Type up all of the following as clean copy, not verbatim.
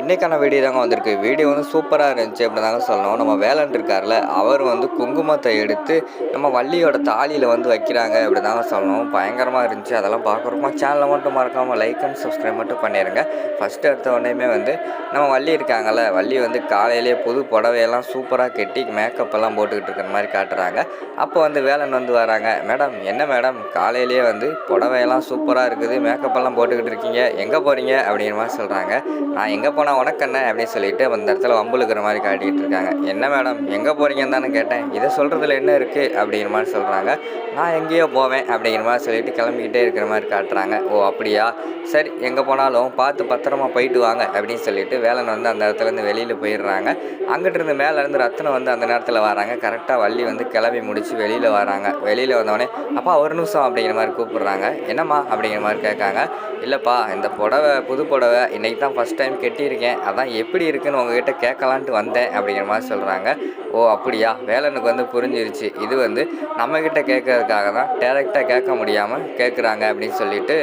இன்றைக்கான வீடியோ தாங்க வந்திருக்கு. வீடியோ வந்து சூப்பராக இருந்துச்சு அப்படி தாங்க சொல்லணும். நம்ம வேலன் இருக்கார்ல, அவர் வந்து குங்குமத்தை எடுத்து நம்ம வள்ளியோட தாலியில் வந்து வைக்கிறாங்க அப்படி தாங்க சொல்லணும். பயங்கரமாக இருந்துச்சு. அதெல்லாம் பார்க்குறோமா சேனலை மட்டும் மறக்காமல் லைக் அண்ட் சப்ஸ்கிரைப் மட்டும் பண்ணிடுங்க. ஃபஸ்ட்டு எடுத்த உடனேயுமே வந்து நம்ம வள்ளி இருக்காங்கள்ல, வள்ளி வந்து காலையிலேயே புது புடவையெல்லாம் சூப்பராக கட்டி மேக்கப் எல்லாம் போட்டுக்கிட்டு இருக்கிற மாதிரி காட்டுறாங்க. அப்போ வந்து வேலன் வந்து வராங்க. மேடம் என்ன மேடம் காலையிலேயே வந்து புடவையெல்லாம் சூப்பராக இருக்குது, மேக்கப்பெல்லாம் போட்டுக்கிட்டு இருக்கீங்க, எங்கே போகிறீங்க அப்படிங்கிற மாதிரி சொல்கிறாங்க. நான் எங்கே போனால் உனக்கு என்ன அப்படின்னு சொல்லிட்டு அந்த இடத்துல வம்புழுக்கிற மாதிரி காட்டிகிட்டு இருக்காங்க. என்ன மேடம் எங்கே போகிறீங்கன்னு தானே கேட்டேன், இதை சொல்கிறதுல என்ன இருக்குது அப்படிங்கிற மாதிரி சொல்கிறாங்க. நான் எங்கேயோ போவேன் அப்படிங்கிற மாதிரி சொல்லிட்டு கிளம்பிக்கிட்டே இருக்கிற மாதிரி காட்டுறாங்க. ஓ அப்படியா, சரி எங்கே போனாலும் பார்த்து பத்திரமா போயிட்டு வாங்க அப்படின்னு சொல்லிட்டு வேலன் வந்து அந்த இடத்துலேருந்து வெளியில் போயிடுறாங்க. அங்கிட்டு இருந்து மேலேருந்து ரத்னம் வந்து அந்த நேரத்தில் வராங்க. கரெக்டாக வள்ளி வந்து கிளம்பி முடிச்சு வெளியில் வராங்க. வெளியில் வந்தோடனே அப்பா ஒரு நிமிஷம் அப்படிங்கிற மாதிரி கூப்பிட்றாங்க. என்னம்மா அப்படிங்கிற மாதிரி கேட்காங்க. இல்லைப்பா இந்த புடவை புது புடவை இன்றைக்கி தான் ஃபஸ்ட் டைம் கட்டியிருக்கேன், அதான் எப்படி இருக்குன்னு உங்ககிட்ட கேட்கலான்ட்டு வந்தேன் அப்படிங்கிற மாதிரி சொல்கிறாங்க. ஓ அப்படியா, வேலனுக்கு வந்து புரிஞ்சிருச்சு, இது வந்து நம்மக்கிட்ட கேட்கறதுக்காக தான் டேரெக்டாக கேட்க முடியாமல் கேட்குறாங்க அப்படின்னு சொல்லிட்டு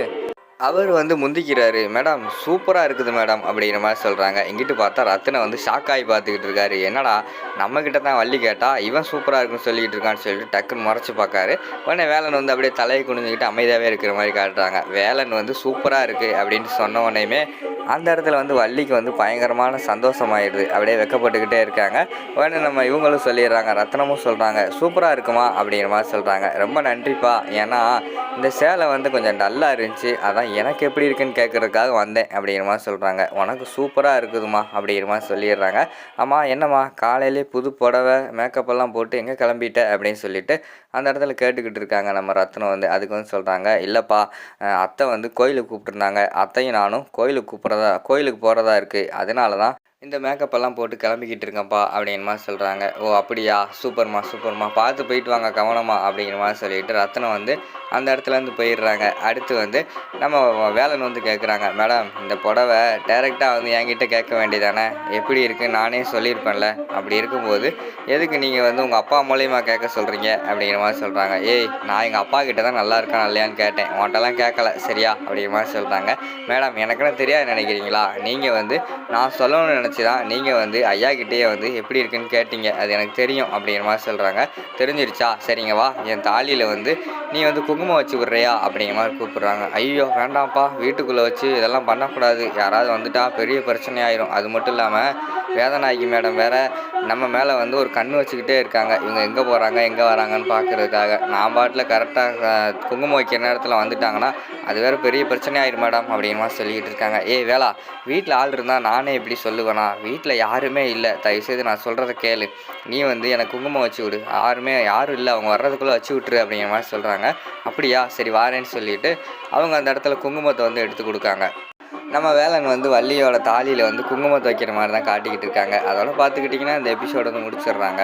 அவர் வந்து முந்திக்கிறாரு. மேடம் சூப்பராக இருக்குது மேடம் அப்படிங்கிற மாதிரி சொல்கிறாங்க. இங்கிட்டு பார்த்தா ரத்தினை வந்து ஷாக்காகி பார்த்துக்கிட்டு இருக்காரு. என்னடா நம்மக்கிட்ட தான் வள்ளி கேட்டால் இவன் சூப்பராக இருக்குன்னு சொல்லிகிட்டு இருக்கான்னு சொல்லிட்டு டக்குன்னு முறைச்சி பார்க்காரு. உடனே வேலன் வந்து அப்படியே தலையை குனிஞ்சிக்கிட்டு அமைதியாகவே இருக்கிற மாதிரி காட்டுறாங்க. வேலன் வந்து சூப்பராக இருக்குது அப்படின்னு சொன்ன உடனேயுமே அந்த இடத்துல வந்து வள்ளிக்கு வந்து பயங்கரமான சந்தோஷமாயிடுது. அப்படியே வெக்கப்பட்டுக்கிட்டே இருக்காங்க. உடனே நம்ம இவங்களும் சொல்லிடுறாங்க, ரத்னமும் சொல்கிறாங்க சூப்பராக இருக்குமா அப்படிங்கிற மாதிரி சொல்கிறாங்க. ரொம்ப நன்றிப்பா, ஏன்னா இந்த சேலை வந்து கொஞ்சம் டல்லாக இருந்துச்சு, அதான் எனக்கு எப்படி இருக்குன்னு கேட்குறதுக்காக வந்தேன் அப்படிங்கிற மாதிரி சொல்கிறாங்க. உனக்கு சூப்பராக இருக்குதுமா அப்படிங்கிற மாதிரி சொல்லிடுறாங்க. ஆமாம் என்னம்மா காலையிலே புது புடவை மேக்கப்பெல்லாம் போட்டு எங்கே கிளம்பிட்ட அப்படின்னு சொல்லிட்டு அந்த இடத்துல கேட்டுக்கிட்டு இருக்காங்க நம்ம ரத்னம் வந்து. அதுக்கு வந்து சொல்கிறாங்க, இல்லைப்பா அத்தை வந்து கோயிலுக்கு கூப்பிட்டுருந்தாங்க, அத்தையும் நானும் கோயிலுக்கு போகிறதா இருக்குது, அதனால தான் இந்த மேக்கப்பெல்லாம் போட்டு கிளம்பிக்கிட்டு இருக்கேன்ப்பா அப்படிங்கிற மாதிரி சொல்கிறாங்க. ஓ அப்படியா, சூப்பர்மா பார்த்து போயிட்டு வாங்க கவனமா அப்படிங்கிற மாதிரி சொல்லிட்டு ரத்னம் வந்து அந்த இடத்துலேருந்து போயிடுறாங்க. அடுத்து வந்து நம்ம வேலன் வந்து கேட்குறாங்க, மேடம் இந்த புடவை டைரெக்டாக வந்து என்கிட்ட கேட்க வேண்டியதானே, எப்படி இருக்குன்னு நானே சொல்லியிருப்பேன்ல, அப்படி இருக்கும்போது எதுக்கு நீங்கள் வந்து உங்கள் அப்பா மூலியமா கேட்க சொல்கிறீங்க அப்படிங்கிற மாதிரி சொல்கிறாங்க. ஏய் நான் எங்கள் அப்பா கிட்ட தான் நல்லா இருக்கான் இல்லையான்னு கேட்டேன், உன்ட்டெல்லாம் கேட்கல சரியா அப்படிங்கிற மாதிரி சொல்கிறாங்க. மேடம் எனக்குன்னு தெரியாது நினைக்கிறீங்களா, நீங்கள் வந்து நான் சொல்லணும்னு நினச்சி தான் நீங்கள் வந்து ஐயா கிட்டேயே வந்து எப்படி இருக்குன்னு கேட்டீங்க, அது எனக்கு தெரியும் அப்படிங்கிற மாதிரி சொல்கிறாங்க. தெரிஞ்சிருச்சா, சரிங்க வா என் தாலியில் வந்து நீ வந்து குங்குமம் வச்சு விட்றியா அப்படிங்கிற மாதிரி கூப்பிட்றாங்க. ஐயோ வேண்டாம்ப்பா, வீட்டுக்குள்ளே வச்சு இதெல்லாம் பண்ணக்கூடாது, யாராவது வந்துட்டா பெரிய பிரச்சனையாயிரும். அது மட்டும் இல்லாமல் வேதநாயகி மேடம் வேறு நம்ம மேலே வந்து ஒரு கண் வச்சுக்கிட்டே இருக்காங்க, இவங்க எங்கே போகிறாங்க எங்கே வராங்கன்னு பார்க்குறதுக்காக. நான் பாட்டில் கரெக்டாக குங்குமம் வைக்கிற நேரத்தில் வந்துட்டாங்கன்னா அது வேறு பெரிய பிரச்சனையாயிரும் மேடம் அப்படிங்கிற மாதிரி சொல்லிக்கிட்டு இருக்காங்க. ஏய் வேளா, வீட்டில் ஆள் இருந்தால் நானே இப்படி சொல்லுவேனா, வீட்டில் யாருமே இல்லை, தயவுசெய்து நான் சொல்கிறத கேளு, நீ வந்து எனக்கு குங்குமம் வச்சு விடு, யாரும் இல்லை, அவங்க வர்றதுக்குள்ளே வச்சு விட்ரு அப்படிங்கிற மாதிரி சொல்கிறாங்க. அப்படியா சரி வாரேன்னு சொல்லிட்டு அவங்க அந்த இடத்துல குங்குமத்தை வந்து எடுத்து கொடுக்காங்க. நம்ம வேலன் வந்து வள்ளியோட தாலியில் வந்து குங்குமத்தை வைக்கிற மாதிரி தான் காட்டிக்கிட்டு இருக்காங்க. அதோட பார்த்துக்கிட்டிங்கன்னா இந்த எபிசோட வந்து முடிச்சிடுறாங்க.